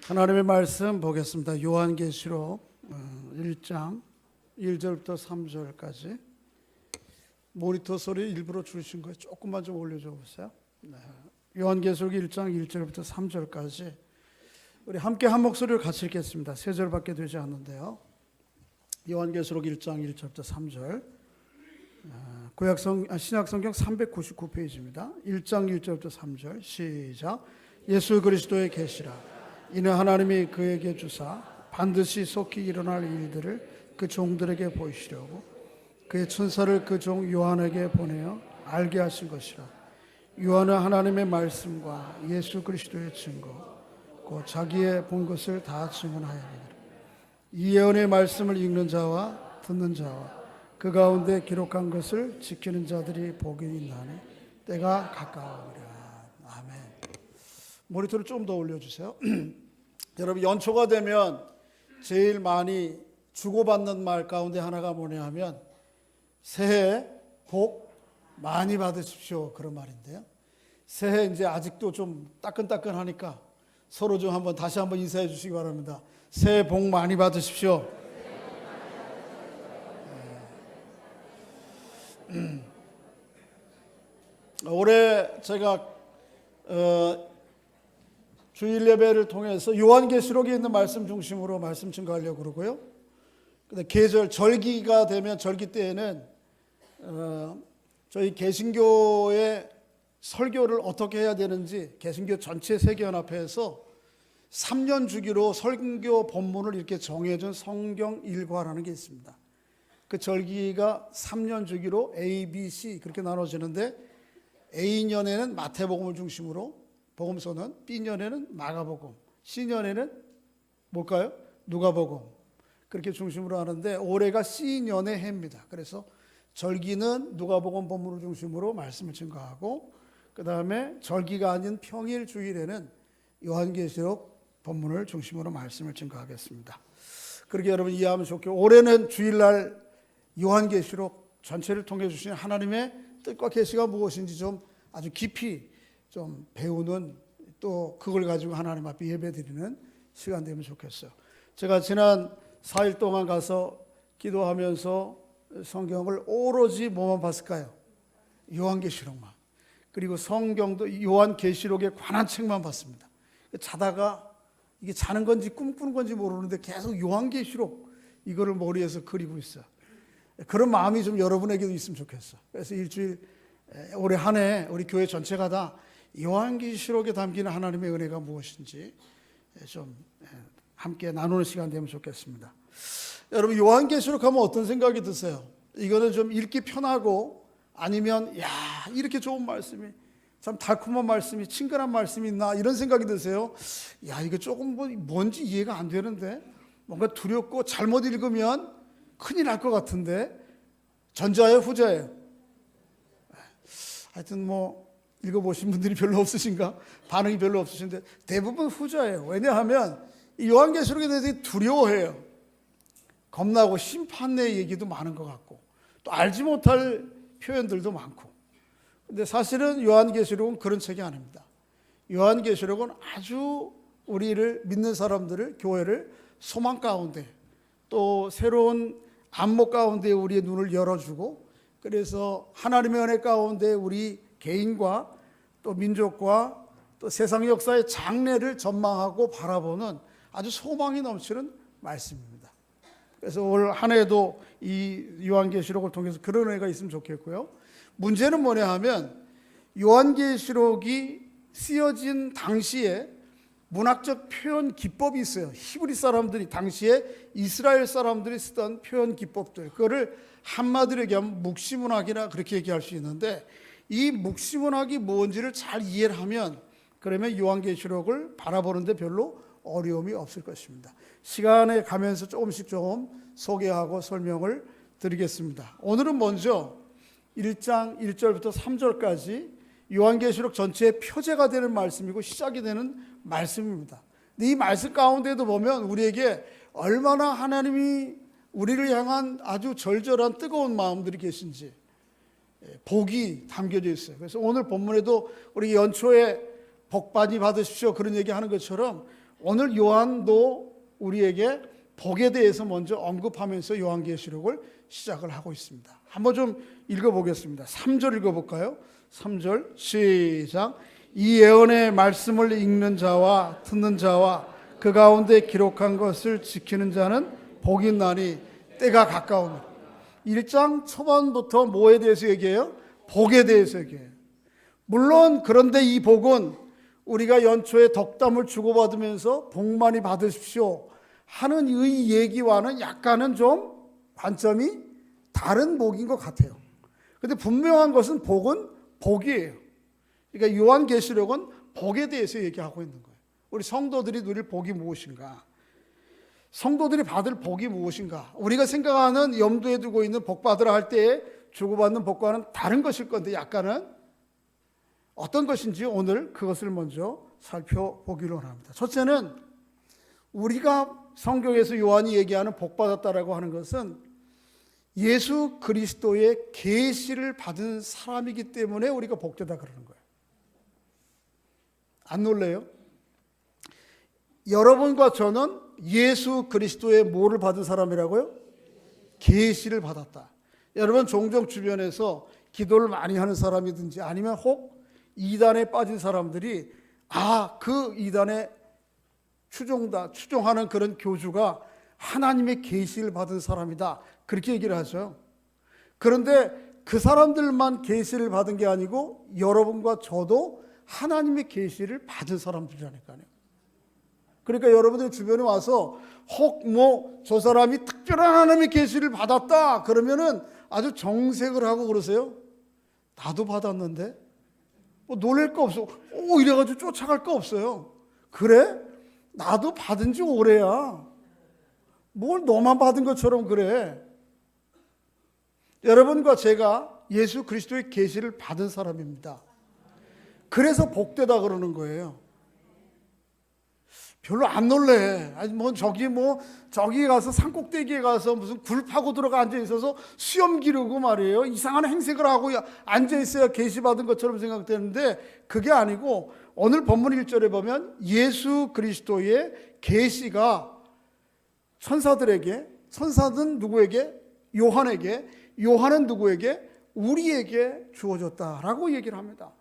하나님의 말씀 보겠습니다. 요한계시록 1장 1절부터 3절까지. 모니터 소리 일부러 줄이신 거예요. 조금만 좀 올려줘 보세요. 네. 요한계시록 1장 1절부터 3절까지 우리 함께 한 목소리로 같이 읽겠습니다. 세 절밖에 되지 않는데요. 요한계시록 1장 1절부터 3절. 신약성경 399페이지입니다. 1장 1절부터 3절 시작. 예수 그리스도의 계시라. 이는 하나님이 그에게 주사 반드시 속히 일어날 일들을 그 종들에게 보이시려고 그의 천사를 그 종 요한에게 보내어 알게 하신 것이라. 요한은 하나님의 말씀과 예수 그리스도의 증거 곧 자기의 본 것을 다 증언하였느니라. 이 예언의 말씀을 읽는 자와 듣는 자와 그 가운데 기록한 것을 지키는 자들이 복이 있나니 때가 가까우리라. 아멘. 모니터를 좀 더 올려주세요. 여러분, 연초가 되면 제일 많이 주고받는 말 가운데 하나가 뭐냐 하면 새해 복 많이 받으십시오, 그런 말인데요. 새해 이제 아직도 좀 따끈따끈하니까 서로 좀 다시 한번 인사해 주시기 바랍니다. 새해 복 많이 받으십시오. 올해 제가 주일 예배를 통해서 요한계시록에 있는 말씀 중심으로 말씀 증거하려고 그러고요. 근데 계절 절기가 되면 절기 때에는 저희 개신교의 설교를 어떻게 해야 되는지 개신교 전체 세계연합회에서 3년 주기로 설교 본문을 이렇게 정해준 성경 일과라는 게 있습니다. 그 절기가 3년 주기로 A, B, C 그렇게 나눠지는데 A년에는 마태복음을 중심으로 복음서는, B년에는 마가복음, C년에는 뭘까요? 누가복음 그렇게 중심으로 하는데 올해가 C년의 해입니다. 그래서 절기는 누가복음 본문을 중심으로 말씀을 증거하고 그 다음에 절기가 아닌 평일 주일에는 요한계시록 본문을 중심으로 말씀을 증거하겠습니다. 그렇게 여러분 이해하면 좋겠고, 올해는 주일날 요한계시록 전체를 통해 주신 하나님의 뜻과 계시가 무엇인지 좀 아주 깊이 좀 배우는, 또 그걸 가지고 하나님 앞에 예배드리는 시간 되면 좋겠어요. 제가 지난 4일 동안 가서 기도하면서 성경을 오로지 뭐만 봤을까요? 요한계시록만. 그리고 성경도 요한계시록에 관한 책만 봤습니다. 자다가 이게 자는 건지 꿈꾸는 건지 모르는데 계속 요한계시록 이거를 머리에서 그리고 있어요. 그런 마음이 좀 여러분에게도 있으면 좋겠어. 그래서 일주일 올해 한 해 우리 교회 전체가 다 요한계시록에 담기는 하나님의 은혜가 무엇인지 좀 함께 나누는 시간 되면 좋겠습니다. 여러분, 요한계시록 하면 어떤 생각이 드세요? 이거는 좀 읽기 편하고 아니면 야, 이렇게 좋은 말씀이, 참 달콤한 말씀이, 친근한 말씀이 있나 이런 생각이 드세요? 야, 이거 조금 뭔지 이해가 안 되는데, 뭔가 두렵고 잘못 읽으면 큰일 날 것 같은데, 전자예요, 후자예요? 하여튼 읽어보신 분들이 별로 없으신가? 반응이 별로 없으신데 대부분 후자예요. 왜냐하면 이 요한계시록에 대해서 두려워해요. 겁나고 심판의 얘기도 많은 것 같고 또 알지 못할 표현들도 많고. 근데 사실은 요한계시록은 그런 책이 아닙니다. 요한계시록은 아주 우리를 믿는 사람들을, 교회를 소망 가운데 또 새로운 안목 가운데 우리의 눈을 열어주고, 그래서 하나님의 은혜 가운데 우리 개인과 또 민족과 또 세상 역사의 장래를 전망하고 바라보는 아주 소망이 넘치는 말씀입니다. 그래서 올 한 해도 이 요한계시록을 통해서 그런 은혜가 있으면 좋겠고요. 문제는 뭐냐 하면 요한계시록이 쓰여진 당시에 문학적 표현 기법이 있어요. 히브리 사람들이, 당시에 이스라엘 사람들이 쓰던 표현 기법들, 그거를 한마디로 얘기하면 묵시문학이라 그렇게 얘기할 수 있는데, 이 묵시문학이 뭔지를 잘 이해를 하면 그러면 요한계시록을 바라보는데 별로 어려움이 없을 것입니다. 시간에 가면서 조금씩 좀 소개하고 설명을 드리겠습니다. 오늘은 먼저 1장 1절부터 3절까지 요한계시록 전체의 표제가 되는 말씀이고 시작이 되는 말씀입니다. 근데 이 말씀 가운데도 보면 우리에게 얼마나 하나님이 우리를 향한 아주 절절한 뜨거운 마음들이 계신지, 복이 담겨져 있어요. 그래서 오늘 본문에도 우리 연초에 복 많이 받으십시오 그런 얘기하는 것처럼 오늘 요한도 우리에게 복에 대해서 먼저 언급하면서 요한계시록을 시작을 하고 있습니다. 한번 좀 읽어보겠습니다. 3절 읽어볼까요? 3절 시작. 이 예언의 말씀을 읽는 자와 듣는 자와 그 가운데 기록한 것을 지키는 자는 복이 있나니 때가 가까우니. 1장 초반부터 뭐에 대해서 얘기해요? 복에 대해서 얘기해요. 물론 그런데 이 복은 우리가 연초에 덕담을 주고받으면서 복 많이 받으십시오 하는 이 얘기와는 약간은 좀 관점이 다른 복인 것 같아요. 그런데 분명한 것은 복은 복이에요. 그러니까 요한계시록은 복에 대해서 얘기하고 있는 거예요. 우리 성도들이 누릴 복이 무엇인가? 성도들이 받을 복이 무엇인가? 우리가 생각하는 염두에 두고 있는 복 받으라 할 때에 주고받는 복과는 다른 것일 건데 약간은 어떤 것인지 오늘 그것을 먼저 살펴보기로 합니다. 첫째는 우리가 성경에서 요한이 얘기하는 복 받았다라고 하는 것은 예수 그리스도의 계시를 받은 사람이기 때문에 우리가 복되다 그러는 거예요. 안 놀래요? 여러분과 저는 예수 그리스도의 뭐를 받은 사람이라고요? 계시를 받았다. 여러분 종종 주변에서 기도를 많이 하는 사람이든지 아니면 혹 이단에 빠진 사람들이 그 이단의 추종하는 그런 교주가 하나님의 계시를 받은 사람이다. 그렇게 얘기를 하죠. 그런데 그 사람들만 계시를 받은 게 아니고 여러분과 저도 하나님의 계시를 받은 사람들이라니까요. 그러니까 여러분들 주변에 와서 혹 저 사람이 특별한 하나님의 계시를 받았다 그러면은 아주 정색을 하고 그러세요. 나도 받았는데 놀랄 거 없어. 이래가지고 쫓아갈 거 없어요. 그래? 나도 받은 지 오래야. 뭘 너만 받은 것처럼 그래. 여러분과 제가 예수 그리스도의 계시를 받은 사람입니다. 그래서 복되다 그러는 거예요. 별로 안 놀래. 저기 가서 산꼭대기에 가서 무슨 굴 파고 들어가 앉아 있어서 수염 기르고 말이에요. 이상한 행색을 하고 앉아 있어야 계시 받은 것처럼 생각되는데 그게 아니고 오늘 본문 1절에 보면 예수 그리스도의 계시가 천사는 누구에게? 요한에게, 요한은 누구에게? 우리에게 주어졌다라고 얘기를 합니다.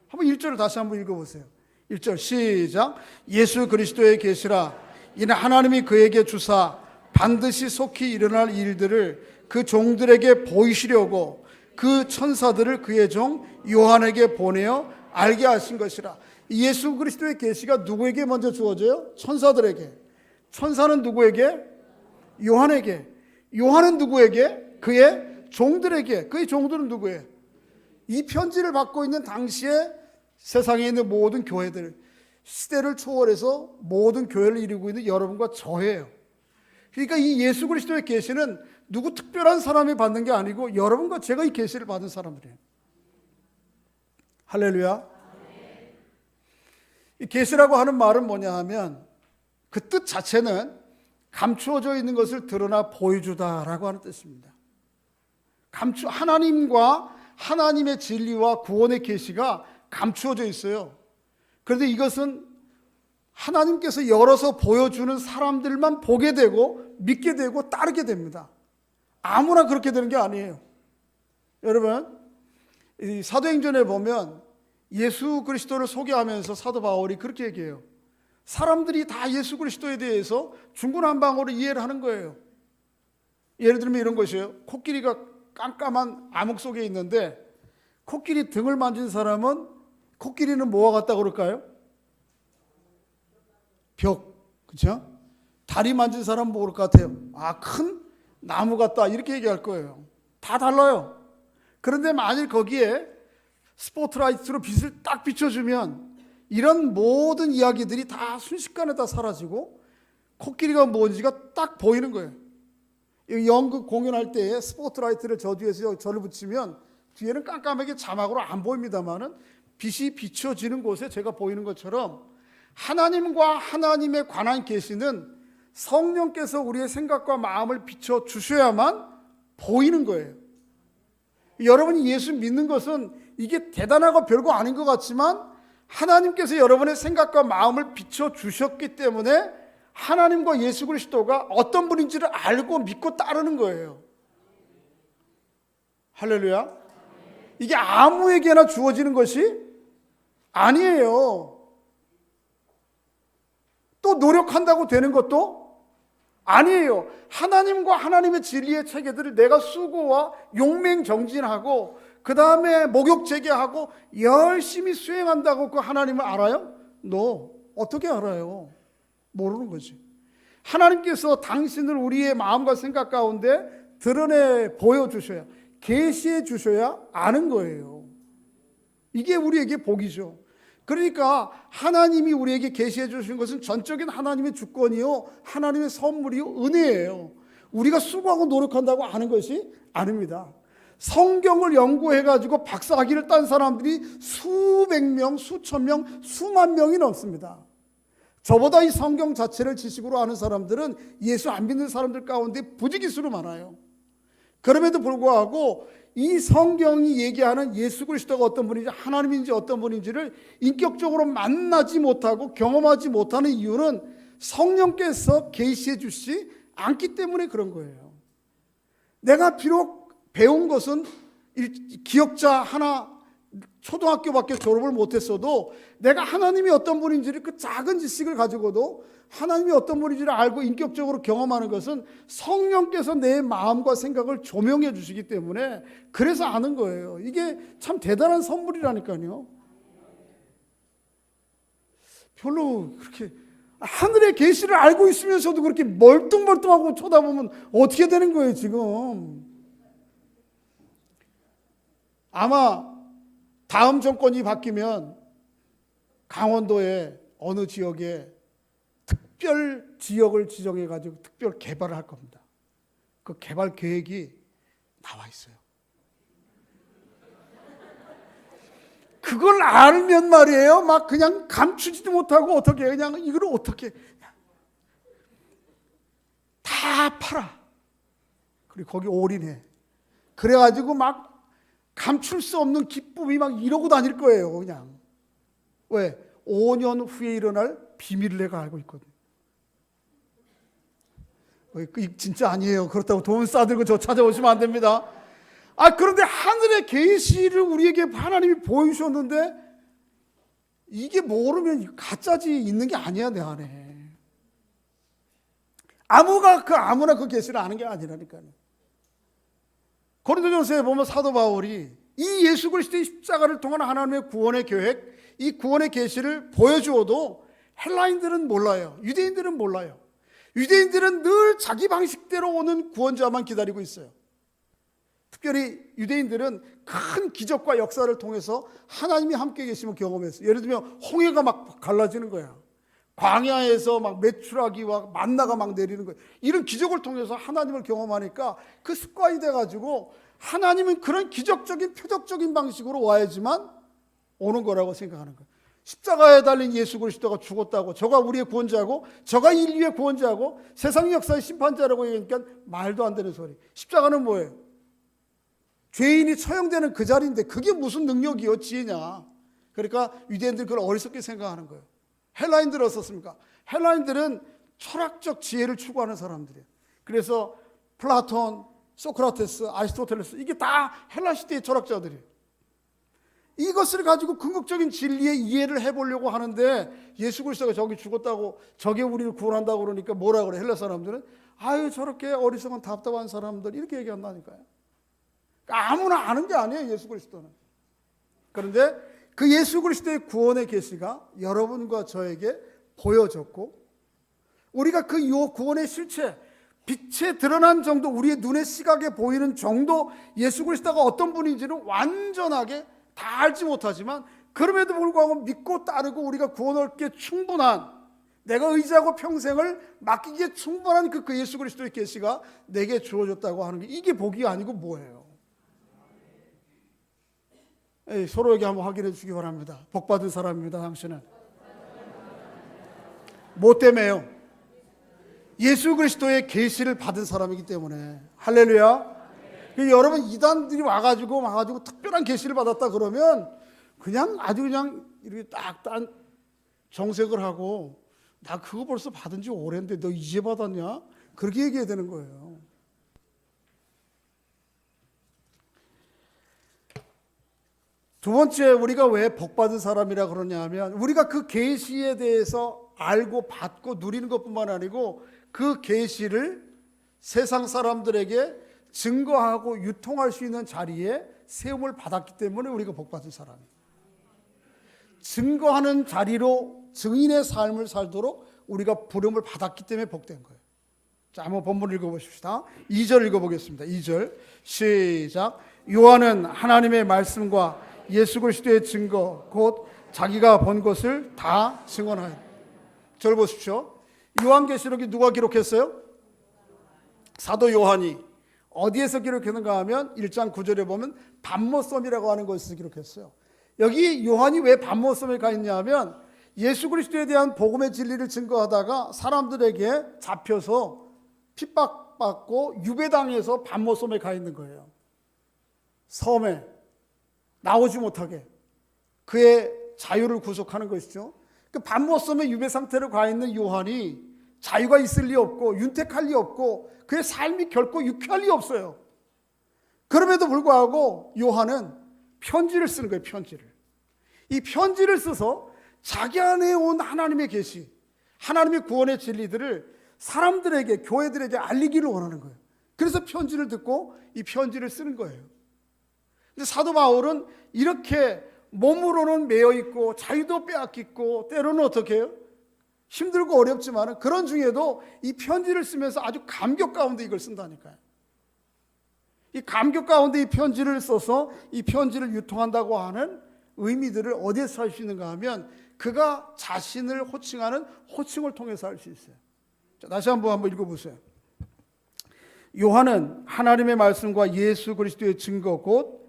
한번 1절을 다시 한번 읽어보세요. 1절 시작. 예수 그리스도의 계시라 이는 하나님이 그에게 주사 반드시 속히 일어날 일들을 그 종들에게 보이시려고 그 천사들을 그의 종 요한에게 보내어 알게 하신 것이라. 예수 그리스도의 계시가 누구에게 먼저 주어져요? 천사들에게. 천사는 누구에게? 요한에게. 요한은 누구에게? 그의 종들에게. 그의 종들은 누구예요? 이 편지를 받고 있는 당시에 세상에 있는 모든 교회들, 시대를 초월해서 모든 교회를 이루고 있는 여러분과 저예요. 그러니까 이 예수 그리스도의 계시는 누구 특별한 사람이 받는 게 아니고 여러분과 제가 이 계시를 받은 사람들이에요. 할렐루야. 이 계시라고 하는 말은 뭐냐 하면 그 뜻 자체는 감추어져 있는 것을 드러나 보여주다라고 하는 뜻입니다. 하나님과 하나님의 진리와 구원의 계시가 감추어져 있어요. 그런데 이것은 하나님께서 열어서 보여주는 사람들만 보게 되고 믿게 되고 따르게 됩니다. 아무나 그렇게 되는 게 아니에요. 여러분, 이 사도행전에 보면 예수 그리스도를 소개하면서 사도 바울이 그렇게 얘기해요. 사람들이 다 예수 그리스도에 대해서 중구난방으로 이해를 하는 거예요. 예를 들면 이런 것이에요. 코끼리가 깜깜한 암흑 속에 있는데 코끼리 등을 만진 사람은 코끼리는 뭐와 같다 그럴까요? 벽, 그렇죠? 다리 만진 사람은 뭐 그럴 것 같아요? 큰 나무 같다 이렇게 얘기할 거예요. 다 달라요. 그런데 만일 거기에 스포트라이트로 빛을 딱 비춰주면 이런 모든 이야기들이 다 순식간에 다 사라지고 코끼리가 뭔지가 딱 보이는 거예요. 연극 공연할 때 스포트라이트를 저 뒤에서 저를 붙이면 뒤에는 깜깜하게 자막으로 안 보입니다만은 빛이 비춰지는 곳에 제가 보이는 것처럼 하나님과 하나님에 관한 계시는 성령께서 우리의 생각과 마음을 비춰주셔야만 보이는 거예요. 여러분이 예수 믿는 것은 이게 대단하고 별거 아닌 것 같지만 하나님께서 여러분의 생각과 마음을 비춰주셨기 때문에 하나님과 예수 그리스도가 어떤 분인지를 알고 믿고 따르는 거예요. 할렐루야. 이게 아무에게나 주어지는 것이 아니에요. 또 노력한다고 되는 것도 아니에요. 하나님과 하나님의 진리의 체계들을 내가 수고와 용맹정진하고 그 다음에 목욕제계하고 열심히 수행한다고 그 하나님을 알아요? 어떻게 알아요? 모르는 거지. 하나님께서 당신을 우리의 마음과 생각 가운데 드러내 보여주셔야, 계시해 주셔야 아는 거예요. 이게 우리에게 복이죠. 그러니까 하나님이 우리에게 계시해 주신 것은 전적인 하나님의 주권이요, 하나님의 선물이요, 은혜예요. 우리가 수고하고 노력한다고 아는 것이 아닙니다. 성경을 연구해가지고 박사학위를 딴 사람들이 수백 명, 수천 명, 수만 명이 넘습니다. 저보다 이 성경 자체를 지식으로 아는 사람들은 예수 안 믿는 사람들 가운데 부지기수로 많아요. 그럼에도 불구하고 이 성경이 얘기하는 예수 그리스도가 어떤 분인지, 하나님인지 어떤 분인지를 인격적으로 만나지 못하고 경험하지 못하는 이유는 성령께서 계시해 주시지 않기 때문에 그런 거예요. 내가 비록 배운 것은 기억자 하나, 초등학교밖에 졸업을 못했어도 내가 하나님이 어떤 분인지를 그 작은 지식을 가지고도 하나님이 어떤 분인지를 알고 인격적으로 경험하는 것은 성령께서 내 마음과 생각을 조명해 주시기 때문에 그래서 아는 거예요. 이게 참 대단한 선물이라니까요. 별로 그렇게 하늘의 계시를 알고 있으면서도 그렇게 멀뚱멀뚱하고 쳐다보면 어떻게 되는 거예요 지금. 아마 다음 정권이 바뀌면 강원도의 어느 지역에 특별 지역을 지정해 가지고 특별 개발을 할 겁니다. 그 개발 계획이 나와 있어요. 그걸 알면 말이에요, 막 그냥 감추지도 못하고 어떻게 그냥 이걸 어떻게 다 팔아. 그리고 거기 올인해. 그래가지고 막 감출 수 없는 기쁨이 막 이러고 다닐 거예요. 그냥. 왜? 5년 후에 일어날 비밀을 내가 알고 있거든. 진짜 아니에요. 그렇다고 돈 싸들고 저 찾아오시면 안 됩니다. 그런데 하늘의 계시를 우리에게 하나님이 보여주셨는데 이게 모르면 가짜지 있는 게 아니야, 내 안에. 아무나 그 계시를 아는 게 아니라니까요. 고린도전서에 보면 사도 바울이 이 예수 그리스도의 십자가를 통한 하나님의 구원의 계획, 이 구원의 계시를 보여주어도 헬라인들은 몰라요. 유대인들은 몰라요. 유대인들은 늘 자기 방식대로 오는 구원자만 기다리고 있어요. 특별히 유대인들은 큰 기적과 역사를 통해서 하나님이 함께 계심을 경험했어요. 예를 들면 홍해가 막 갈라지는 거야. 광야에서 막 메추라기와 만나가 막 내리는 거예요. 이런 기적을 통해서 하나님을 경험하니까 그 습관이 돼가지고 하나님은 그런 기적적인 표적적인 방식으로 와야지만 오는 거라고 생각하는 거예요. 십자가에 달린 예수 그리스도가 죽었다고, 저가 우리의 구원자고, 저가 인류의 구원자고, 세상 역사의 심판자라고 얘기하니까 말도 안 되는 소리. 십자가는 뭐예요? 죄인이 처형되는 그 자리인데 그게 무슨 능력이요, 지혜냐. 그러니까 유대인들 그걸 어리석게 생각하는 거예요. 헬라인들은 어떻습니까? 헬라인들은 철학적 지혜를 추구하는 사람들이에요. 그래서 플라톤, 소크라테스, 아리스토텔레스, 이게 다 헬라 시대의 철학자들이에요. 이것을 가지고 궁극적인 진리의 이해를 해보려고 하는데 예수 그리스도가 저기 죽었다고, 저게 우리를 구원한다고 그러니까 뭐라 그래? 헬라 사람들은 저렇게 어리석은 답답한 사람들, 이렇게 얘기한다니까요. 그러니까 아무나 아는 게 아니에요, 예수 그리스도는. 그런데 그 예수 그리스도의 구원의 계시가 여러분과 저에게 보여졌고, 우리가 그 구원의 실체, 빛에 드러난 정도, 우리의 눈의 시각에 보이는 정도 예수 그리스도가 어떤 분인지는 완전하게 다 알지 못하지만 그럼에도 불구하고 믿고 따르고 우리가 구원 얻기에 충분한, 내가 의지하고 평생을 맡기기에 충분한 그 예수 그리스도의 계시가 내게 주어졌다고 하는 게, 이게 복이 아니고 뭐예요? 서로에게 한번 확인해 주시기 바랍니다. 복 받은 사람입니다, 당신은. 뭐 때문에요? 예수 그리스도의 계시를 받은 사람이기 때문에. 할렐루야. 여러분, 이단들이 와가지고 특별한 계시를 받았다 그러면 그냥 아주 그냥 이렇게 딱 정색을 하고 나 그거 벌써 받은 지 오래인데 너 이제 받았냐? 그렇게 얘기해야 되는 거예요. 두 번째, 우리가 왜 복받은 사람이라 그러냐 하면 우리가 그 계시에 대해서 알고 받고 누리는 것뿐만 아니고 그 계시를 세상 사람들에게 증거하고 유통할 수 있는 자리에 세움을 받았기 때문에 우리가 복받은 사람이에요. 증거하는 자리로 증인의 삶을 살도록 우리가 부름을 받았기 때문에 복된 거예요. 자, 한번 본문을 읽어보십시다. 2절 읽어보겠습니다. 2절 시작. 요한은 하나님의 말씀과 예수 그리스도의 증거 곧 자기가 본 것을 다 증언하였다. 절 보십시오. 요한계시록이 누가 기록했어요? 사도 요한이. 어디에서 기록했는가 하면 1장 9절에 보면 밤모섬이라고 하는 곳에서 기록했어요. 여기 요한이 왜 밤모섬에 가 있냐 하면 예수 그리스도에 대한 복음의 진리를 증거하다가 사람들에게 잡혀서 핍박받고 유배당해서 밤모섬에 가 있는 거예요. 섬에 나오지 못하게 그의 자유를 구속하는 것이죠. 그 밤모섬에 유배 상태로 가 있는 요한이 자유가 있을 리 없고 윤택할 리 없고 그의 삶이 결코 유쾌할 리 없어요. 그럼에도 불구하고 요한은 편지를 쓰는 거예요. 편지를. 이 편지를 써서 자기 안에 온 하나님의 계시, 하나님의 구원의 진리들을 사람들에게, 교회들에게 알리기를 원하는 거예요. 그래서 편지를 듣고 이 편지를 쓰는 거예요. 근데 사도 바울은 이렇게 몸으로는 매여 있고 자유도 빼앗기고 때로는 어떻게 해요? 힘들고 어렵지만 그런 중에도 이 편지를 쓰면서 아주 감격 가운데 이걸 쓴다니까요. 이 감격 가운데 이 편지를 써서 이 편지를 유통한다고 하는 의미들을 어디에서 할 수 있는가 하면 그가 자신을 호칭하는 호칭을 통해서 할 수 있어요. 자, 다시 한번 읽어보세요. 요한은 하나님의 말씀과 예수 그리스도의 증거 곧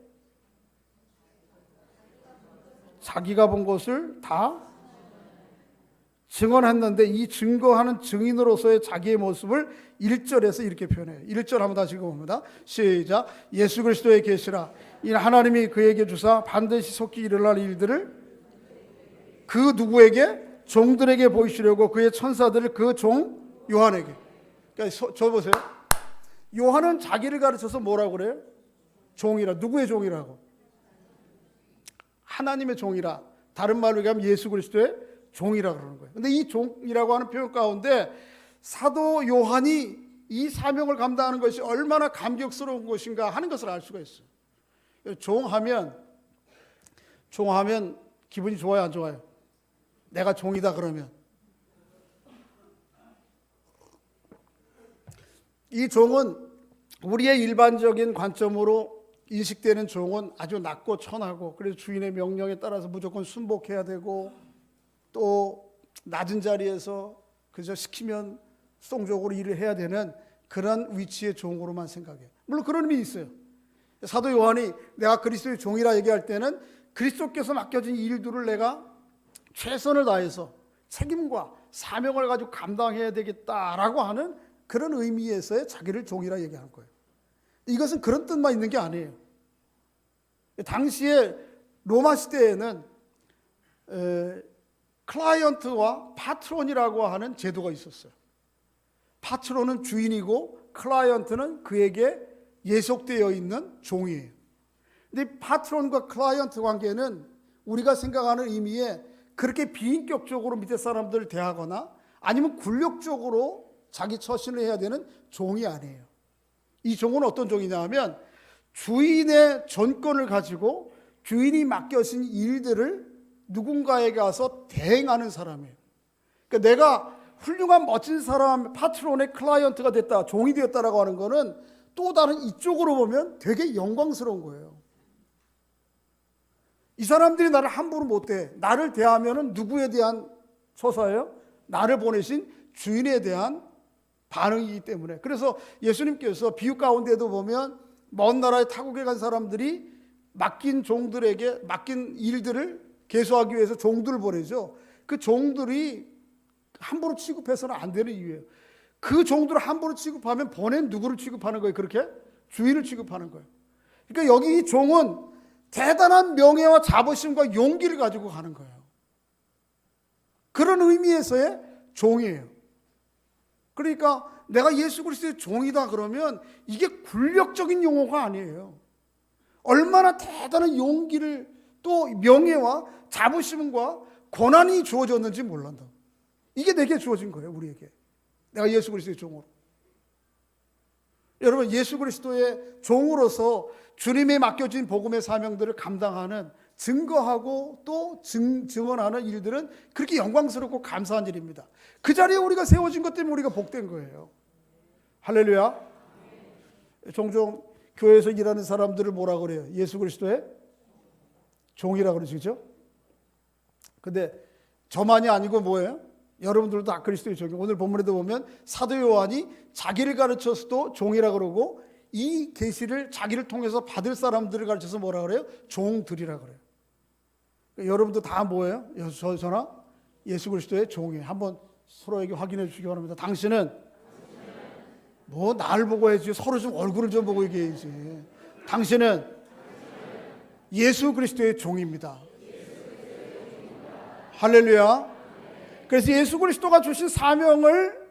자기가 본 것을 다 증언했는데 이 증거하는 증인으로서의 자기의 모습을 1절에서 이렇게 표현해요. 1절 한번 다시 읽어봅니다. 시작. 예수 그리스도의 계시라 이 하나님이 그에게 주사 반드시 속히 일어날 일들을 그 누구에게? 종들에게 보이시려고 그의 천사들을 그 종 요한에게. 그러니까 저 보세요. 요한은 자기를 가르쳐서 뭐라고 그래요? 종이라. 누구의 종이라고? 하나님의 종이라. 다른 말로 얘기하면 예수 그리스도의 종이라 그러는 거예요. 근데 이 종이라고 하는 표현 가운데 사도 요한이 이 사명을 감당하는 것이 얼마나 감격스러운 것인가 하는 것을 알 수가 있어요. 종하면 기분이 좋아요, 안 좋아요? 내가 종이다 그러면. 이 종은 우리의 일반적인 관점으로 인식되는 종은 아주 낮고 천하고 그래서 주인의 명령에 따라서 무조건 순복해야 되고 또 낮은 자리에서 그저 시키면 수동적으로 일을 해야 되는 그런 위치의 종으로만 생각해요. 물론 그런 의미 있어요. 사도 요한이 내가 그리스도의 종이라 얘기할 때는 그리스도께서 맡겨진 일들을 내가 최선을 다해서 책임과 사명을 가지고 감당해야 되겠다라고 하는 그런 의미에서의 자기를 종이라 얘기하는 거예요. 이것은 그런 뜻만 있는 게 아니에요. 당시에 로마 시대에는 클라이언트와 파트론이라고 하는 제도가 있었어요. 파트론은 주인이고 클라이언트는 그에게 예속되어 있는 종이에요. 근데 파트론과 클라이언트 관계는 우리가 생각하는 의미에 그렇게 비인격적으로 밑에 사람들을 대하거나 아니면 굴욕적으로 자기 처신을 해야 되는 종이 아니에요. 이 종은 어떤 종이냐 하면 주인의 전권을 가지고 주인이 맡겨진 일들을 누군가에게 가서 대행하는 사람이에요. 그러니까 내가 훌륭한 멋진 사람, 파트론의 클라이언트가 됐다, 종이 되었다라고 하는 거는 또 다른 이쪽으로 보면 되게 영광스러운 거예요. 이 사람들이 나를 함부로 못 대. 나를 대하면은 누구에 대한 처사예요? 나를 보내신 주인에 대한 반응이기 때문에. 그래서 예수님께서 비유 가운데도 보면 먼 나라에 타국에 간 사람들이 맡긴 종들에게 맡긴 일들을 계수하기 위해서 종들을 보내죠. 그 종들이 함부로 취급해서는 안 되는 이유예요. 그 종들을 함부로 취급하면 보낸 누구를 취급하는 거예요? 그렇게? 주인을 취급하는 거예요. 그러니까 여기 이 종은 대단한 명예와 자부심과 용기를 가지고 가는 거예요. 그런 의미에서의 종이에요. 그러니까 내가 예수 그리스도의 종이다 그러면 이게 굴력적인 용어가 아니에요. 얼마나 대단한 용기를 또 명예와 자부심과 권한이 주어졌는지 몰란다. 이게 내게 주어진 거예요, 우리에게. 내가 예수 그리스도의 종으로. 여러분, 예수 그리스도의 종으로서 주님에 맡겨진 복음의 사명들을 감당하는, 증거하고 또 증언하는 일들은 그렇게 영광스럽고 감사한 일입니다. 그 자리에 우리가 세워진 것 때문에 우리가 복된 거예요. 할렐루야. 종종 교회에서 일하는 사람들을 뭐라 그래요? 예수 그리스도의 종이라고 그러시죠? 근데 저만이 아니고 뭐예요? 여러분들도 다 그리스도의 종이. 오늘 본문에도 보면 사도 요한이 자기를 가르쳐서도 종이라고 그러고 이 계시를 자기를 통해서 받을 사람들을 가르쳐서 뭐라 그래요? 종들이라고 그래요. 그러니까 여러분도 다 뭐예요? 저나 예수 그리스도의 종이에요. 한번 서로에게 확인해 주시기 바랍니다. 당신은 뭐 날 보고 해야지, 서로 좀 얼굴을 좀 보고 얘기해야지. 당신은 예수 그리스도의 종입니다. 할렐루야. 그래서 예수 그리스도가 주신 사명을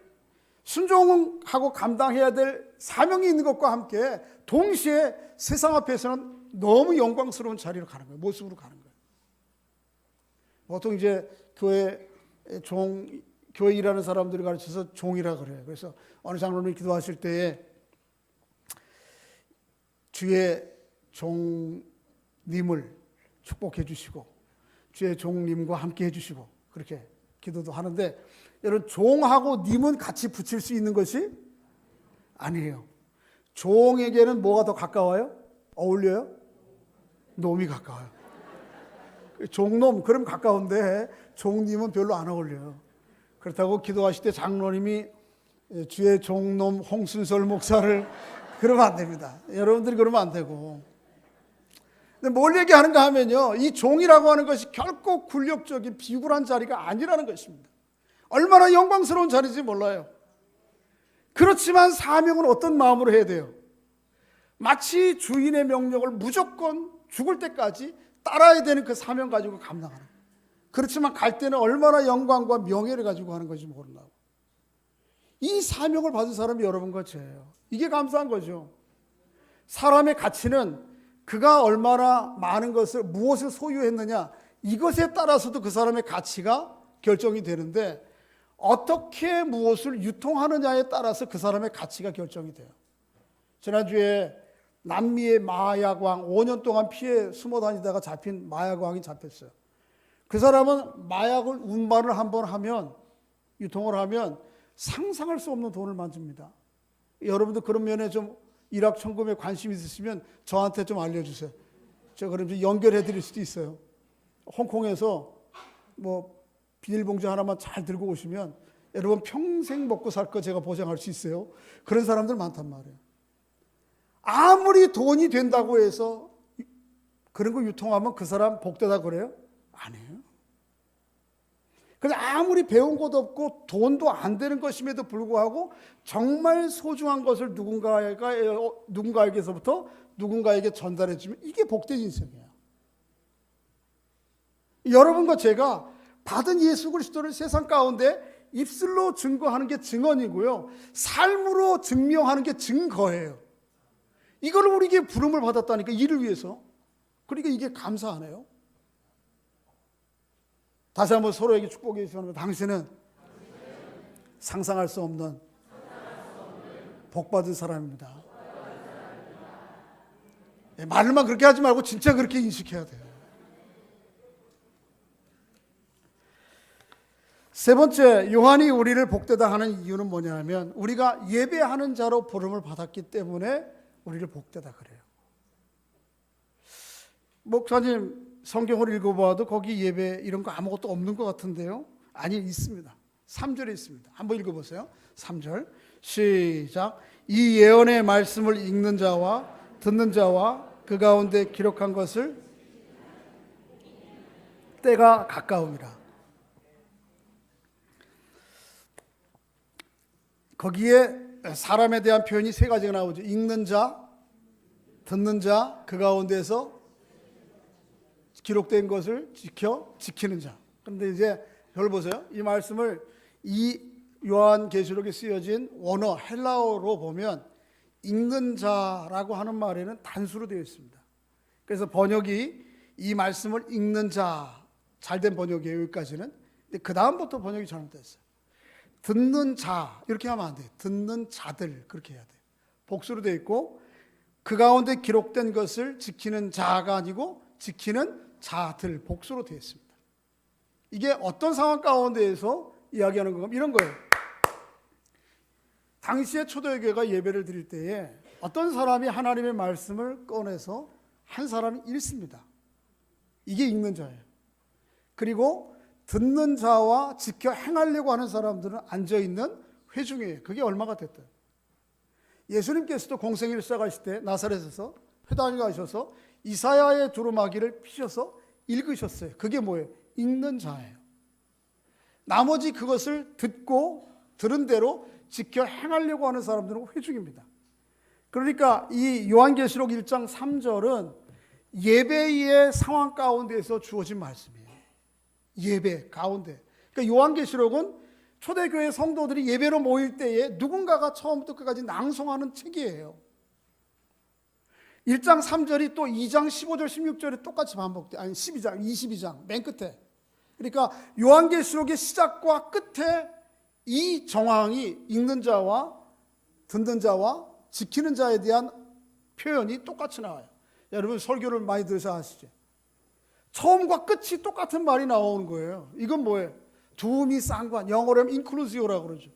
순종하고 감당해야 될 사명이 있는 것과 함께 동시에 세상 앞에서는 너무 영광스러운 자리로 가는 거예요. 모습으로 가는 거예요. 보통 이제 교회 일하는 사람들을 가르쳐서 종이라 그래요. 그래서 어느 장로님이 기도하실 때에 주의 종님을 축복해 주시고 주의 종님과 함께 해주시고 그렇게 기도도 하는데, 여러분, 종하고 님은 같이 붙일 수 있는 것이 아니에요. 종에게는 뭐가 더 가까워요? 어울려요? 놈이 가까워요. 종놈, 그럼 가까운데 종님은 별로 안 어울려요. 그렇다고 기도하실 때 장로님이 주의 종놈 홍순설 목사를 그러면 안 됩니다. 여러분들이 그러면 안 되고. 근데 뭘 얘기하는가 하면요, 이 종이라고 하는 것이 결코 굴력적인 비굴한 자리가 아니라는 것입니다. 얼마나 영광스러운 자리인지 몰라요. 그렇지만 사명은 어떤 마음으로 해야 돼요? 마치 주인의 명령을 무조건 죽을 때까지 따라야 되는 그 사명 가지고 감당하는 거예요. 그렇지만 갈 때는 얼마나 영광과 명예를 가지고 하는 건지 모른다고. 이 사명을 받은 사람이 여러분과 저예요. 이게 감사한 거죠. 사람의 가치는 그가 얼마나 많은 것을, 무엇을 소유했느냐, 이것에 따라서도 그 사람의 가치가 결정이 되는데, 어떻게 무엇을 유통하느냐에 따라서 그 사람의 가치가 결정이 돼요. 지난주에 남미의 마약왕, 5년 동안 피해 숨어 다니다가 잡힌 마약왕이 잡혔어요. 그 사람은 마약을 운반을 한번 하면, 유통을 하면 상상할 수 없는 돈을 만집니다. 여러분도 그런 면에 좀 일확천금에 관심 있으시면 저한테 좀 알려주세요. 제가 그럼 좀 연결해 드릴 수도 있어요. 홍콩에서 뭐 비닐봉지 하나만 잘 들고 오시면 여러분 평생 먹고 살 거 제가 보장할 수 있어요. 그런 사람들 많단 말이에요. 아무리 돈이 된다고 해서 그런 거 유통하면 그 사람 복되다 그래요? 아니에요. 그래서 아무리 배운 것도 없고 돈도 안 되는 것임에도 불구하고 정말 소중한 것을 누군가에게서부터 누군가에게 전달해 주면 이게 복된 인생이에요. 여러분과 제가 받은 예수 그리스도를 세상 가운데 입술로 증거하는 게 증언이고요, 삶으로 증명하는 게 증거예요. 이걸 우리에게 부름을 받았다니까, 이를 위해서. 그러니까 이게 감사하네요. 다시 한번 서로에게 축복해 주시면, 당신은 상상할 수 복받은 사람입니다. 말만 그렇게 하지 말고 진짜 그렇게 인식해야 돼요. 세 번째, 요한이 우리를 복되다 하는 이유는 뭐냐면, 우리가 예배하는 자로 부름을 받았기 때문에 우리를 복되다 그래요. 목사님, 성경을 읽어봐도 거기 예배 이런 거 아무것도 없는 것 같은데요? 아니, 있습니다. 3절에 있습니다. 한번 읽어보세요. 3절 시작. 이 예언의 말씀을 읽는 자와 듣는 자와 그 가운데 기록한 것을 때가 가까움이라. 거기에 사람에 대한 표현이 세 가지가 나오죠. 읽는 자, 듣는 자, 그 가운데서 기록된 것을 지키는 자. 그런데 이제 별 보세요. 이 말씀을 이 요한계시록에 쓰여진 원어 헬라어로 보면 읽는 자라고 하는 말에는 단수로 되어 있습니다. 그래서 번역이 이 말씀을 읽는 자, 잘된 번역이에요. 여기까지는. 근데 그 다음부터 번역이 잘못됐어요. 듣는 자 이렇게 하면 안 돼요. 듣는 자들 그렇게 해야 돼요. 복수로 되어 있고 그 가운데 기록된 것을 지키는 자가 아니고 지키는 자들 복수로 되어 있습니다. 이게 어떤 상황 가운데에서 이야기하는 건가? 이런 거예요. 당시에 초대교회가 예배를 드릴 때에 어떤 사람이 하나님의 말씀을 꺼내서 한 사람이 읽습니다. 이게 읽는 자예요. 그리고 듣는 자와 지켜 행하려고 하는 사람들은 앉아있는 회중이에요. 그게 얼마가 됐든. 예수님께서도 공생애를 시작하실 때 나사렛에서 회당에 가셔서 이사야의 두루마기를 피셔서 읽으셨어요. 그게 뭐예요? 읽는 자예요. 나머지 그것을 듣고 들은 대로 지켜 행하려고 하는 사람들은 회중입니다. 그러니까 이 요한계시록 1장 3절은 예배의 상황 가운데에서 주어진 말씀이에요. 예배 가운데. 그러니까 요한계시록은 초대교회 성도들이 예배로 모일 때에 누군가가 처음부터 끝까지 낭송하는 책이에요. 1장 3절이 또 2장 15절 16절에 똑같이 반복돼. 아니 12장 22장 맨 끝에. 그러니까 요한계시록의 시작과 끝에 이 정황이 읽는 자와 듣는 자와 지키는 자에 대한 표현이 똑같이 나와요. 여러분 설교를 많이 들으셔 아시죠? 처음과 끝이 똑같은 말이 나오는 거예요. 이건 뭐예요? 두음이 쌍관, 영어로 하면 인클루시오라고 그러죠.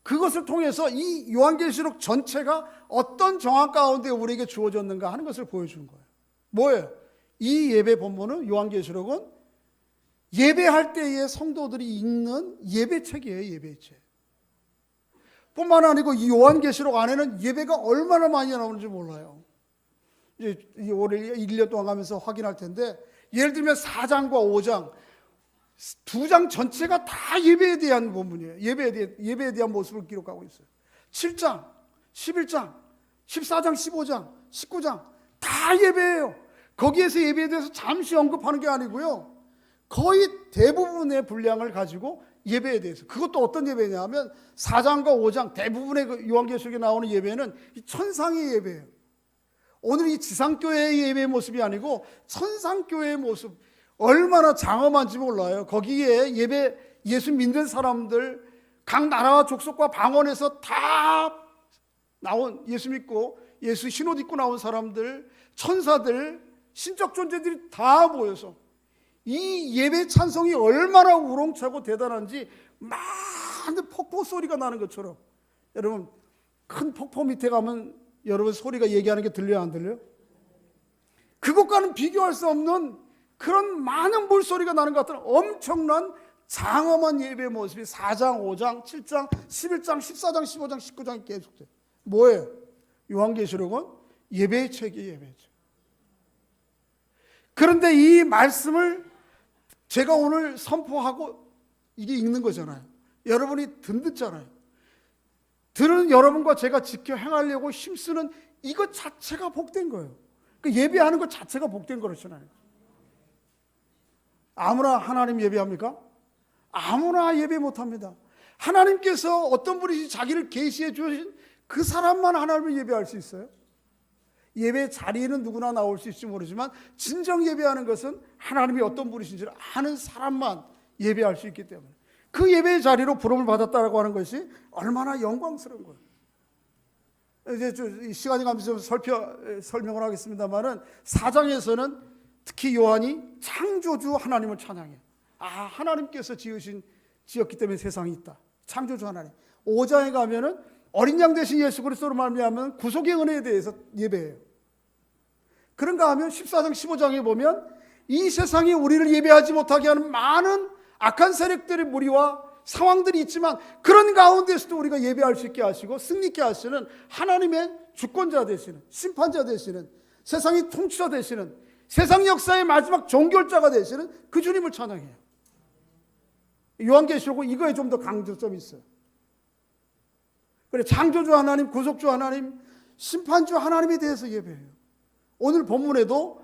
그것을 통해서 이 요한계시록 전체가 어떤 정황 가운데 우리에게 주어졌는가 하는 것을 보여주는 거예요. 뭐예요? 이 예배 본문은 요한계시록은 예배할 때에 성도들이 읽는 예배책이에요. 예배책. 뿐만 아니고 이 요한계시록 안에는 예배가 얼마나 많이 나오는지 몰라요. 이제 올해 1년 동안 가면서 확인할 텐데 예를 들면 4장과 5장 2장 전체가 다 예배에 대한 본문이에요. 예배에 대한 모습을 기록하고 있어요. 7장, 11장, 14장, 15장, 19장 다 예배예요. 거기에서 예배에 대해서 잠시 언급하는 게 아니고요. 거의 대부분의 분량을 가지고 예배에 대해서. 그것도 어떤 예배냐 하면 4장과 5장 대부분의 그 요한계시록에 나오는 예배는 천상의 예배예요. 오늘 이 지상교회의 예배의 모습이 아니고 천상교회의 모습. 얼마나 장엄한지 몰라요. 거기에 예수 믿는 사람들 각 나라와 족속과 방언에서 다 나온 예수 믿고 예수 신옷 입고 나온 사람들, 천사들, 신적 존재들이 다 모여서 이 예배 찬송이 얼마나 우렁차고 대단한지 많은 폭포 소리가 나는 것처럼. 여러분 큰 폭포 밑에 가면 여러분 소리가 얘기하는 게 들려요, 안 들려요? 그것과는 비교할 수 없는 그런 많은 물소리가 나는 것 같은 엄청난 장엄한 예배의 모습이 4장, 5장, 7장, 11장, 14장, 15장, 19장이 계속돼요. 뭐예요? 요한계시록은 예배의 책이에요. 예배의 책. 그런데 이 말씀을 제가 오늘 선포하고 이게 읽는 거잖아요. 여러분이 듣잖아요. 들은 여러분과 제가 지켜 행하려고 힘쓰는 이것 자체가 복된 거예요. 그 예배하는 것 자체가 복된 거잖아요. 아무나 하나님 예배합니까? 아무나 예배 못합니다. 하나님께서 어떤 분이 자기를 계시해 주신 그 사람만 하나님을 예배할 수 있어요. 예배 자리에는 누구나 나올 수 있을지 모르지만 진정 예배하는 것은 하나님이 어떤 분이신지를 아는 사람만 예배할 수 있기 때문에 그 예배의 자리로 부름을 받았다고 하는 것이 얼마나 영광스러운 거예요. 이제 시간이 가면서 설명을 하겠습니다만은 4장에서는 특히 요한이 창조주 하나님을 찬양해요. 하나님께서 지었기 때문에 세상이 있다. 창조주 하나님. 5장에 가면은 어린 양 되신 예수 그리스도로 말미암은 구속의 은혜에 대해서 예배해요. 그런가 하면 14장 15장에 보면 이 세상이 우리를 예배하지 못하게 하는 많은 악한 세력들의 무리와 상황들이 있지만 그런 가운데서도 우리가 예배할 수 있게 하시고 승리케 하시는 하나님의 주권자 되시는 심판자 되시는 세상의 통치자 되시는 세상 역사의 마지막 종결자가 되시는 그 주님을 찬양해요. 요한계시록은 이거에 좀 더 강조점이 있어요. 그래 창조주 하나님, 구속주 하나님, 심판주 하나님에 대해서 예배해요. 오늘 본문에도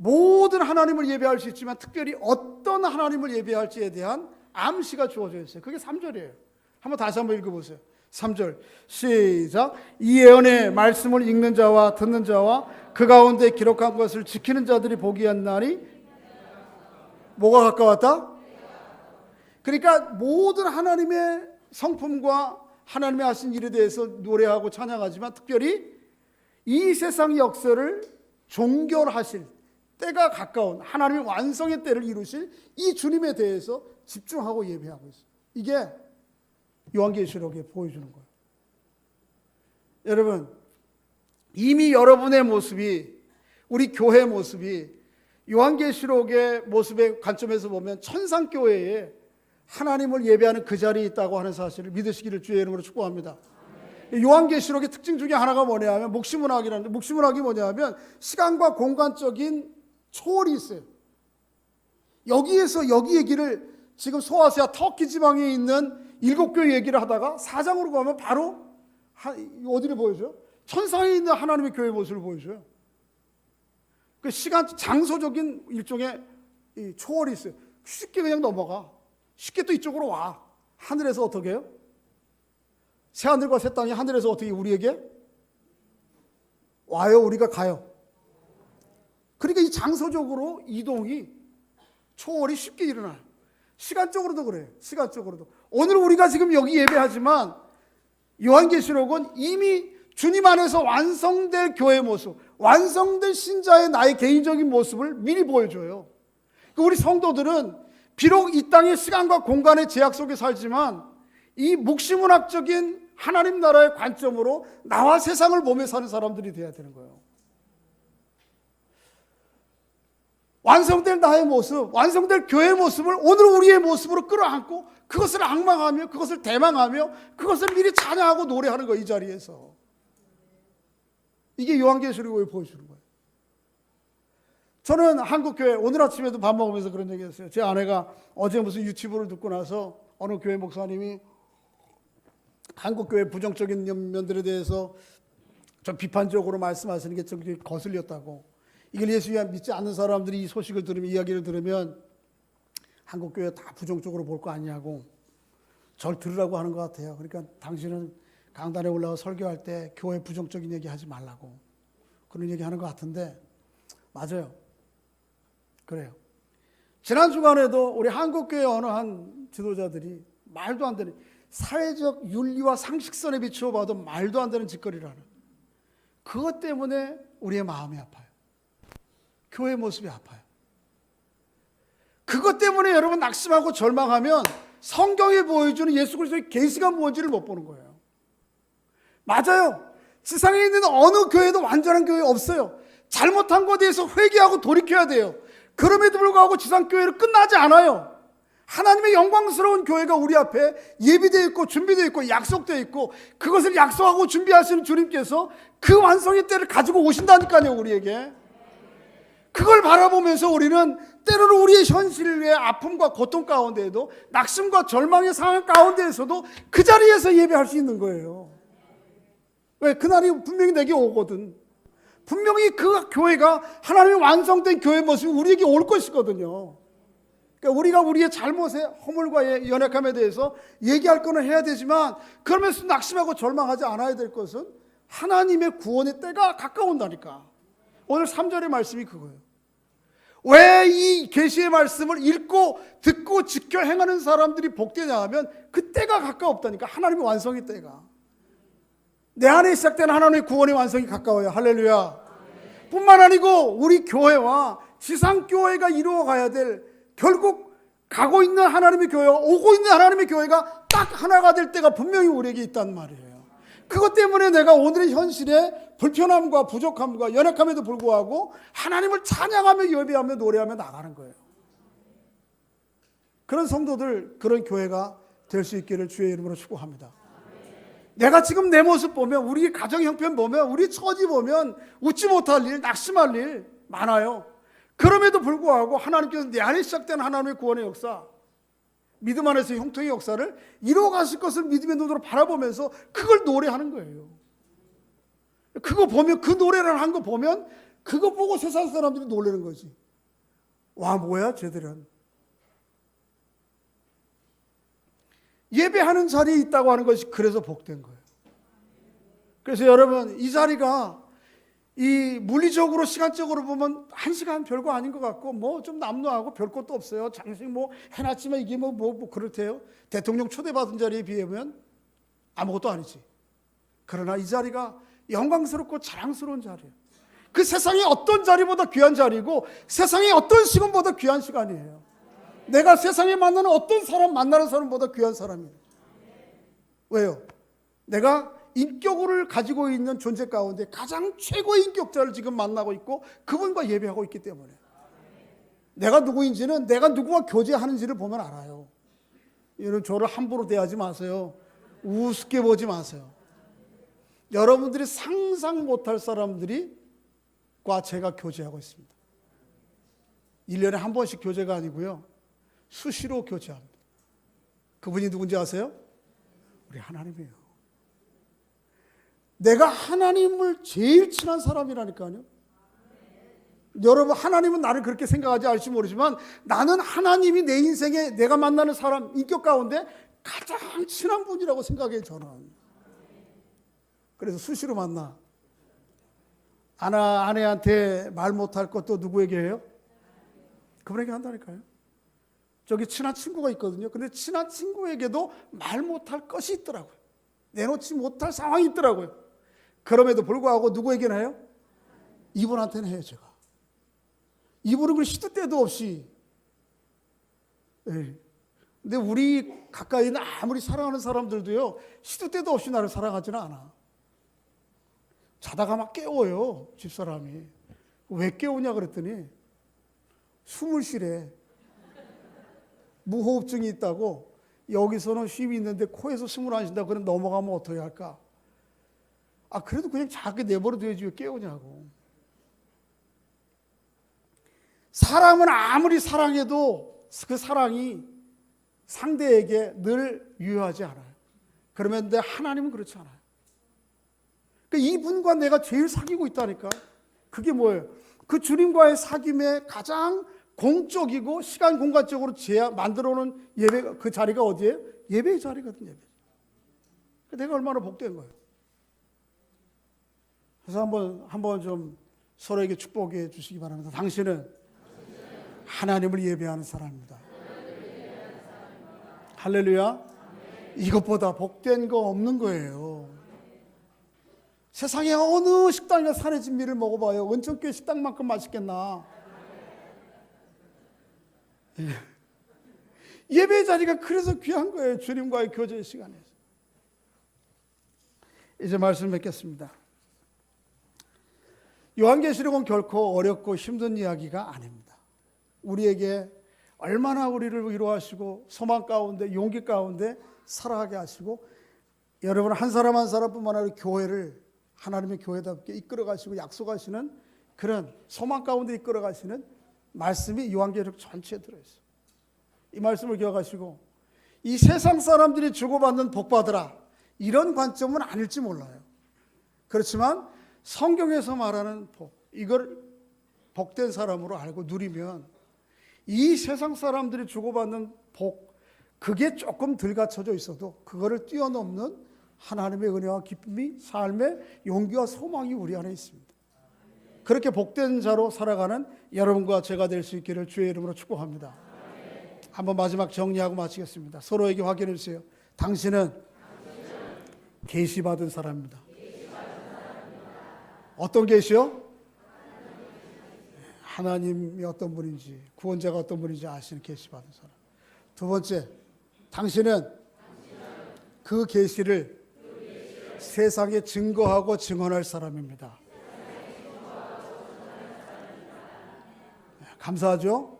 모든 하나님을 예배할 수 있지만 특별히 어떤 하나님을 예배할지에 대한 암시가 주어져 있어요. 그게 3절이에요. 한번 다시 한번 읽어보세요. 3절 시작. 이 예언의 말씀을 읽는 자와 듣는 자와 그 가운데 기록한 것을 지키는 자들이 보기한 날이 뭐가 가까웠다? 그러니까 모든 하나님의 성품과 하나님의 하신 일에 대해서 노래하고 찬양하지만 특별히 이 세상 역사를 종결하실 때가 가까운 하나님의 완성의 때를 이루실 이 주님에 대해서 집중하고 예배하고 있어요. 이게 요한계시록에 보여주는 거예요. 여러분, 이미 여러분의 모습이, 우리 교회 모습이 요한계시록의 모습의 관점에서 보면 천상교회에 하나님을 예배하는 그 자리에 있다고 하는 사실을 믿으시기를 주의 이름으로 축복합니다. 요한계시록의 특징 중에 하나가 뭐냐 하면 묵시문학이라는데, 묵시문학이 뭐냐 하면 시간과 공간적인 초월이 있어요. 여기에서 여기 얘기를 지금 소아시아 터키 지방에 있는 7교회 얘기를 하다가 4장으로 가면 바로 어디를 보여줘요? 천상에 있는 하나님의 교회 모습을 보여줘요. 그 시간, 장소적인 일종의 초월이 있어요. 쉽게 그냥 넘어가. 쉽게 또 이쪽으로 와. 하늘에서 어떻게 해요? 새하늘과 새 땅이 하늘에서 어떻게 우리에게 와요? 우리가 가요. 그러니까 이 장소적으로 이동이, 초월이 쉽게 일어나요. 시간적으로도 그래요. 시간적으로도. 오늘 우리가 지금 여기 예배하지만 요한계시록은 이미 주님 안에서 완성될 교회의 모습, 완성될 신자의 나의 개인적인 모습을 미리 보여줘요. 우리 성도들은 비록 이 땅의 시간과 공간의 제약 속에 살지만 이 묵시문학적인 하나님 나라의 관점으로 나와 세상을 보며 사는 사람들이 돼야 되는 거예요. 완성될 나의 모습, 완성될 교회의 모습을 오늘 우리의 모습으로 끌어안고 그것을 앙망하며 그것을 대망하며 그것을 미리 찬양하고 노래하는 거예요. 이 자리에서. 이게 요한계시록을 보여주는 거예요. 저는 한국교회, 오늘 아침에도 밥 먹으면서 그런 얘기 했어요. 제 아내가 어제 무슨 유튜브를 듣고 나서 어느 교회 목사님이 한국교회 부정적인 면들에 대해서 좀 비판적으로 말씀하시는 게 좀 거슬렸다고. 이걸 예수 믿지 않는 사람들이 이 소식을 들으면, 이야기를 들으면 한국교회 다 부정적으로 볼 거 아니냐고 절 들으라고 하는 것 같아요. 그러니까 당신은 강단에 올라와 설교할 때 교회 부정적인 얘기 하지 말라고 그런 얘기 하는 것 같은데 맞아요. 그래요. 지난 주간에도 우리 한국교회 어느 한 지도자들이 말도 안 되는 사회적 윤리와 상식선에 비추어 봐도 말도 안 되는 짓거리를 하는, 그것 때문에 우리의 마음이 아파요. 교회의 모습이 아파요. 그것 때문에 여러분 낙심하고 절망하면 성경에 보여주는 예수 그리스도의 계시가 뭔지를 못 보는 거예요. 맞아요. 지상에 있는 어느 교회도 완전한 교회 없어요. 잘못한 것에 대해서 회개하고 돌이켜야 돼요. 그럼에도 불구하고 지상교회는 끝나지 않아요. 하나님의 영광스러운 교회가 우리 앞에 예비되어 있고 준비되어 있고 약속되어 있고 그것을 약속하고 준비하시는 주님께서 그 완성의 때를 가지고 오신다니까요. 우리에게. 그걸 바라보면서 우리는 때로는 우리의 현실의 아픔과 고통 가운데에도 낙심과 절망의 상황 가운데에서도 그 자리에서 예배할 수 있는 거예요. 왜? 그날이 분명히 내게 오거든. 분명히 그 교회가 하나님의 완성된 교회 모습이 우리에게 올 것이거든요. 그러니까 우리가 우리의 잘못의 허물과 연약함에 대해서 얘기할 거는 해야 되지만 그러면서 낙심하고 절망하지 않아야 될 것은 하나님의 구원의 때가 가까운다니까. 오늘 3절의 말씀이 그거예요. 왜 이 계시의 말씀을 읽고 듣고 지켜 행하는 사람들이 복되냐 하면 그 때가 가까웠다니까. 하나님의 완성의 때가. 내 안에 시작된 하나님의 구원의 완성이 가까워요. 할렐루야. 뿐만 아니고 우리 교회와 지상교회가 이루어가야 될, 결국 가고 있는 하나님의 교회와 오고 있는 하나님의 교회가 딱 하나가 될 때가 분명히 우리에게 있단 말이에요. 그것 때문에 내가 오늘의 현실에 불편함과 부족함과 연약함에도 불구하고 하나님을 찬양하며 예배하며 노래하며 나가는 거예요. 그런 성도들, 그런 교회가 될 수 있기를 주의 이름으로 축복합니다. 내가 지금 내 모습 보면, 우리 가정 형편 보면, 우리 처지 보면 웃지 못할 일, 낙심할 일 많아요. 그럼에도 불구하고 하나님께서 내 안에 시작된 하나님의 구원의 역사, 믿음 안에서 형통의 역사를 이루어가실 것을 믿음의 눈으로 바라보면서 그걸 노래하는 거예요. 그거 보면, 그 노래를 한 거 보면 그거 보고 세상 사람들이 놀라는 거지. 와, 뭐야 쟤들은. 예배하는 자리에 있다고 하는 것이 그래서 복된 거예요. 그래서 여러분, 이 자리가 이 물리적으로 시간적으로 보면 1시간 별거 아닌 것 같고 뭐 좀 남루하고 별 것도 없어요. 장식 뭐 해놨지만 이게 뭐 그렇대요. 대통령 초대받은 자리에 비하면 아무것도 아니지. 그러나 이 자리가 영광스럽고 자랑스러운 자리예요. 그 세상의 어떤 자리보다 귀한 자리고 세상의 어떤 시간보다 귀한 시간이에요. 내가 세상에 만나는 어떤 사람 만나는 사람보다 귀한 사람이에요. 왜요? 내가 인격을 가지고 있는 존재 가운데 가장 최고의 인격자를 지금 만나고 있고 그분과 예배하고 있기 때문에 내가 누구인지는 내가 누구와 교제하는지를 보면 알아요. 여러분, 저를 함부로 대하지 마세요. 우습게 보지 마세요. 여러분들이 상상 못할 사람들과 제가 교제하고 있습니다. 1년에 한 번씩 교제가 아니고요, 수시로 교제합니다. 그분이 누군지 아세요? 우리 하나님이에요. 내가 하나님을 제일 친한 사람이라니까요. 여러분, 하나님은 나를 그렇게 생각하지 않을지 모르지만 나는 하나님이 내 인생에 내가 만나는 사람 인격 가운데 가장 친한 분이라고 생각해요, 저는. 그래서 수시로 만나. 아내한테 말 못할 것도 누구에게 해요? 그분에게 한다니까요. 저기 친한 친구가 있거든요. 근데 친한 친구에게도 말 못할 것이 있더라고요. 내놓지 못할 상황이 있더라고요. 그럼에도 불구하고 누구에게는 해요? 이분한테는 해요, 제가. 이분은 그 시도 때도 없이. 예. 근데 우리 가까이 있는 아무리 사랑하는 사람들도요, 시도 때도 없이 나를 사랑하지는 않아. 자다가 막 깨워요, 집사람이. 왜 깨우냐 그랬더니 숨을 쉬래. 무호흡증이 있다고. 여기서는 쉼이 있는데 코에서 숨을 안 쉰다. 그럼 넘어가면 어떻게 할까? 그래도 그냥 작게 내버려둬야지 왜 깨우냐고. 사람은 아무리 사랑해도 그 사랑이 상대에게 늘 유효하지 않아요. 그런데 하나님은 그렇지 않아요. 그러니까 이분과 내가 제일 사귀고 있다니까. 그게 뭐예요? 그 주님과의 사귐의 가장 공적이고 시간 공간적으로 만들어놓은 예배, 그 자리가 어디예요? 예배의 자리거든요. 예배. 내가 얼마나 복된 거예요. 그래서 한번 좀 서로에게 축복해 주시기 바랍니다. 당신은 하나님을 예배하는 사람입니다. 할렐루야. 이것보다 복된 거 없는 거예요. 세상에 어느 식당에 산의 진미를 먹어봐요. 원천교회 식당만큼 맛있겠나? 예배의 자리가 그래서 귀한 거예요. 주님과의 교제의 시간에서. 이제 말씀 맺겠습니다. 요한계시록은 결코 어렵고 힘든 이야기가 아닙니다. 우리에게 얼마나 우리를 위로하시고 소망 가운데 용기 가운데 살아가게 하시고 여러분 한 사람 한 사람뿐만 아니라 교회를 하나님의 교회답게 이끌어가시고 약속하시는 그런 소망 가운데 이끌어가시는 말씀이 요한계시록 전체에 들어있어요. 이 말씀을 기억하시고 이 세상 사람들이 주고받는 복받으라 이런 관점은 아닐지 몰라요. 그렇지만 성경에서 말하는 복, 이걸 복된 사람으로 알고 누리면 이 세상 사람들이 주고받는 복, 그게 조금 덜 갖춰져 있어도 그거를 뛰어넘는 하나님의 은혜와 기쁨이 삶의 용기와 소망이 우리 안에 있습니다. 그렇게 복된 자로 살아가는 여러분과 제가 될 수 있기를 주의 이름으로 축복합니다. 한번 마지막 정리하고 마치겠습니다. 서로에게 확인해 주세요. 당신은 계시받은 사람입니다. 어떤 계시요? 하나님이 어떤 분인지, 구원자가 어떤 분인지 아시는 계시받은 사람. 두 번째, 당신은 그 계시를 세상에 증거하고 증언할 사람입니다. 감사하죠?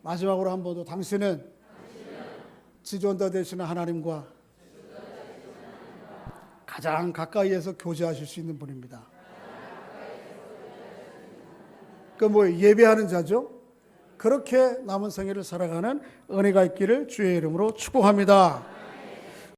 마지막으로 한 번 더, 당신은 지존자 되시는 하나님과 가장 가까이에서 교제하실 수 있는 분입니다. 그 예배하는 자죠. 그렇게 남은 생애를 살아가는 은혜가 있기를 주의 이름으로 축복합니다.